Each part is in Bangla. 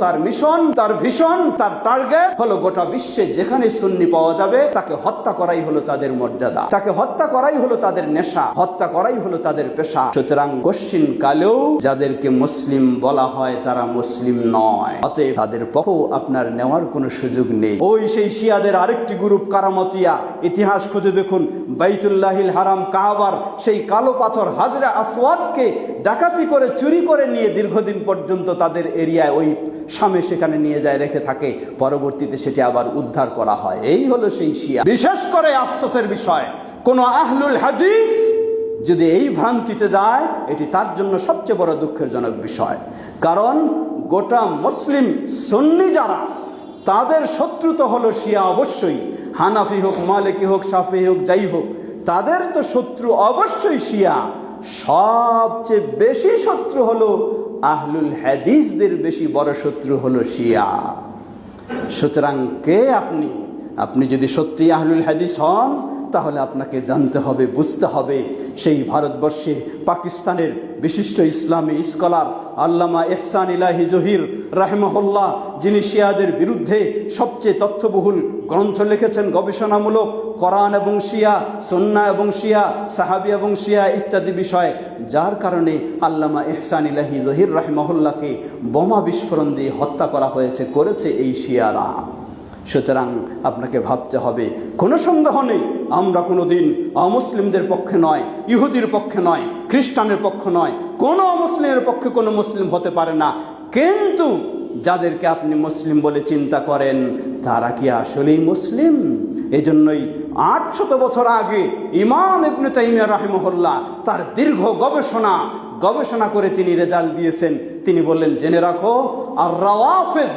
তার মিশন, তার ভিশন, তার টার্গেট হলো গোটা বিশ্বে যেখানে সুন্নি পাওয়া যাবে তাকে হত্যা করাই হলো তাদের মর্যাদা, তাকে হত্যা করাই হলো তাদের নেশা, হত্যা করাই হলো তাদের পেশা। সুতরাং কশ্চিন কালেও যাদেরকে মুসলিম বলা হয় তারা মুসলিম নয়, অতএব তাদের পক্ষ আপনার নেওয়ার কোনো সুযোগ নেই। ওই সেই শিয়াদের আরেকটি গ্রুপ কারামতিয়া, ইতিহাস খুঁজে দেখুন, বাইতুল্লাহিল হারাম কাবার সেই কালো পাথর হাজরা আসওয়াদকে ডাকাতি করে চুরি করে নিয়ে দীর্ঘদিন পর্যন্ত তাদের এরিয়ায় ওই শামে সেখানে নিয়ে যায় রেখে থাকে, পরবর্তীতে সেটি আবার উদ্ধার করা হয়। এই হলো সেই শিয়া। বিশেষ করে আফসোসের বিষয়, কোন আহলুল হাদিস যদি এই ভ্রান্তিতে যায় এটি তার জন্য সবচেয়ে বড় দুঃখের জনক বিষয়। কারণ গোটা মুসলিম সুন্নি যারা, তাদের শত্রু তো হলো শিয়া অবশ্যই, হানাফি হোক, মালিকি হোক, শাফি হোক, যাই হোক, তাদের তো শত্রু অবশ্যই শিয়া। সবচেয়ে বেশি শত্রু হলো আহলুল হাদিসদের, বেশি বড় শত্রু হলো শিয়া। সুতরাং কে আপনি যদি সত্যি আহলুল হাদিস হন তাহলে আপনাকে জানতে হবে, বুঝতে হবে, সেই ভারতবর্ষে পাকিস্তানের বিশিষ্ট ইসলামী স্কলার আল্লামা ইহসান ইলাহি জহির রাহিমাহুল্লাহ, যিনি শিয়াদের বিরুদ্ধে সবচেয়ে তথ্যবহুল গ্রন্থ লিখেছেন গবেষণামূলক, কোরআন এবং শিয়া, সুন্নাহ এবং শিয়া, সাহাবী এবং শিয়া ইত্যাদি বিষয়, যার কারণে আল্লামা ইহসান ইলাহি জহির রাহিমাহুল্লাহকে বোমা বিস্ফোরণ দিয়ে হত্যা করা হয়েছে, করেছে এই শিয়ারা। সুতরাং আপনাকে ভাবতে হবে, কোনো সন্দেহ নেই আমরা কোনোদিন অমুসলিমদের পক্ষে নয়, ইহুদির পক্ষে নয়, খ্রিস্টানের পক্ষে নয়, কোনো অমুসলিমের পক্ষে কোনো মুসলিম হতে পারে না। কিন্তু যাদেরকে আপনি মুসলিম বলে চিন্তা করেন তারা কি আসলেই মুসলিম? এজন্যই 800 বছর আগে ইমাম ইবনে তাইমিয়া রাহিমাহুল্লাহ তার দীর্ঘ গবেষণা করে তিনি রেজাল্ট দিয়েছেন। তিনি বললেন, জেনে রাখো, আর রাওয়াফিদ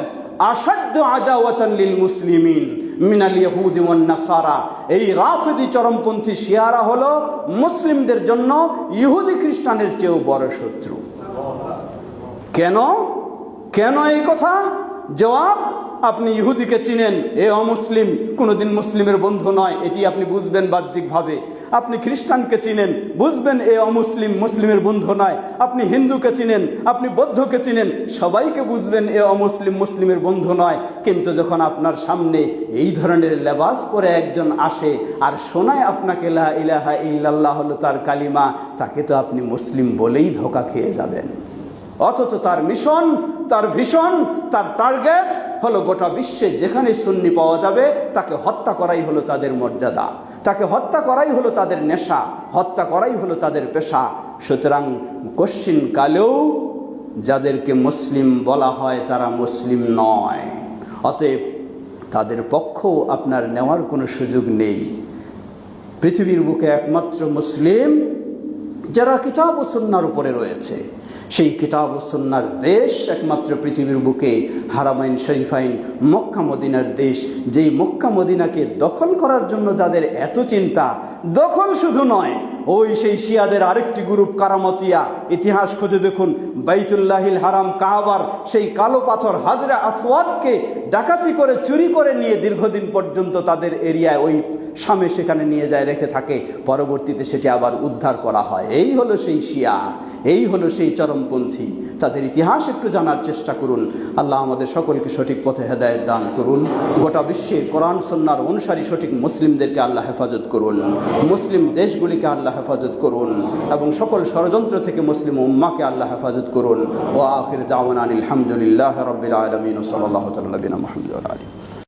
আশাদ্দু আদাওয়াতান লিল মুসলিমিন মিনাল ইহুদি ওয়ান নাসারা। এই রাফিদি চরমপন্থী শিয়ারা হলো মুসলিমদের জন্য ইহুদি খ্রিস্টানের চেয়েও বড় শত্রু। কেন এই কথা? জবাব, আপনি ইহুদিকে চিনেন, এ অমুসলিম, কোনোদিন মুসলিমের বন্ধু নয়, এটি আপনি বুঝবেন বাহ্যিকভাবে। আপনি খ্রিস্টানকে চিনেন, বুঝবেন এ অমুসলিম, মুসলিমের বন্ধু নয়। আপনি হিন্দুকে চিনেন, আপনি বৌদ্ধকে চিনেন, সবাইকে বুঝবেন এ অমুসলিম, মুসলিমের বন্ধু নয়। কিন্তু যখন আপনার সামনে এই ধরনের লেবাস পরে একজন আসে আর শোনায় আপনাকে লা ইলাহা ইল্লাল্লাহ হলো তার কালিমা, তাকে তো আপনি মুসলিম বলেই ধোঁকা খেয়ে যাবেন। অথচ তার মিশন, তার ভিশন, তার টার্গেট হলো গোটা বিশ্বে যেখানে সুন্নি পাওয়া যাবে তাকে হত্যা করাই হলো তাদের মর্যাদা, তাকে হত্যা করাই হলো তাদের নেশা, হত্যা করাই হলো তাদের পেশা। সুতরাং কশ্চিন কালেও যাদেরকে মুসলিম বলা হয় তারা মুসলিম নয়, অতএব তাদের পক্ষ আপনার নেওয়ার কোনো সুযোগ নেই। পৃথিবীর বুকে একমাত্র মুসলিম যারা কিতাব ও সুন্নাহর উপরে রয়েছে, সেই কিতাব ও সুন্নাহর দেশ একমাত্র পৃথিবীর বুকে হারামাইন শরীফাইন, মক্কা মদিনার দেশ। যেই মক্কা মদিনাকে দখল করার জন্য যাদের এত চিন্তা, দখল শুধু নয়, ওই সেই শিয়াদের আরেকটি গ্রুপ কারামতিয়া, ইতিহাস খুঁজে দেখুন, বাইতুল্লাহিল হারাম কাবার সেই কালো পাথর হাজরা আসওয়াদকে ডাকাতি করে চুরি করে নিয়ে দীর্ঘদিন পর্যন্ত তাদের এরিয়ায় ওই শামে সেখানে নিয়ে যায় রেখে থাকে, পরবর্তীতে সেটি আবার উদ্ধার করা হয়। এই হলো সেই শিয়া, এই হলো সেই চরমপন্থী। তাদের ইতিহাস একটু জানার চেষ্টা করুন। আল্লাহ আমাদের সকলকে সঠিক পথে হেদায়েত দান করুন। গোটা বিশ্বে কোরআন সুন্নাহর অনুসারী সঠিক মুসলিমদেরকে আল্লাহ হেফাজত করুন, মুসলিম দেশগুলিকে আল্লাহ হেফাজত করুন, এবং সকল ষড়যন্ত্র থেকে মুসলিম উম্মাকে আল্লাহ হেফাজত করুন। ওয়া আখির দাওয়ানা আলহামদুলিল্লাহি রাব্বিল আলামিন। সাল্লাল্লাহু তাআলা আলা নবিয়িনা মুহাম্মদ ওয়া আলিহি।